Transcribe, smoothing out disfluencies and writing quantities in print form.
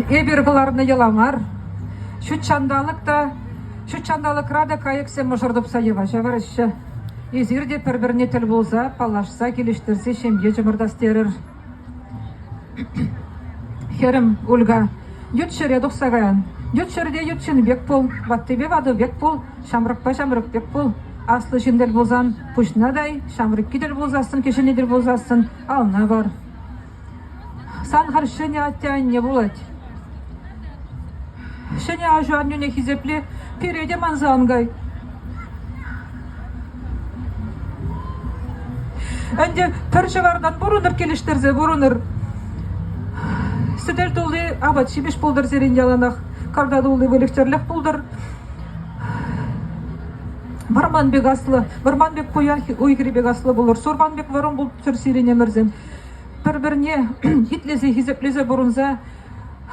эбергыларны ялаңар. Şu çandalık rada kayıkse możırdıp sayıva жаварышы. Езерде бір-біріне тіл болса, палашса, келіштерсе, шемге жымырдас терір. Херім, Ольга, ютшере дұқсағаян. Ютшерде ютшын бек бол, ваттыбе вады бек бол, шамрықпа шамрық бек бол. Аслы жіндел болзан, пұшнадай, шамрық кедел болзасын, кешенедел болзасын, ална бар. Сан харшыне аттяйын не болады. Шыне ажуан нүне хизепле, переде манзаңгай. Önce perşevardan burunur keliştirse burunur. Sütel doldu, abat şibiş buldur serin yalanak. Karda doldu bölükçerlik buldur. Varmanbek aslı, Varmanbek koyan uygiri aslı bulur. Sormanbek varın bulup tür serin emirzen. Bir-birine hitlese, hizeplese burunza,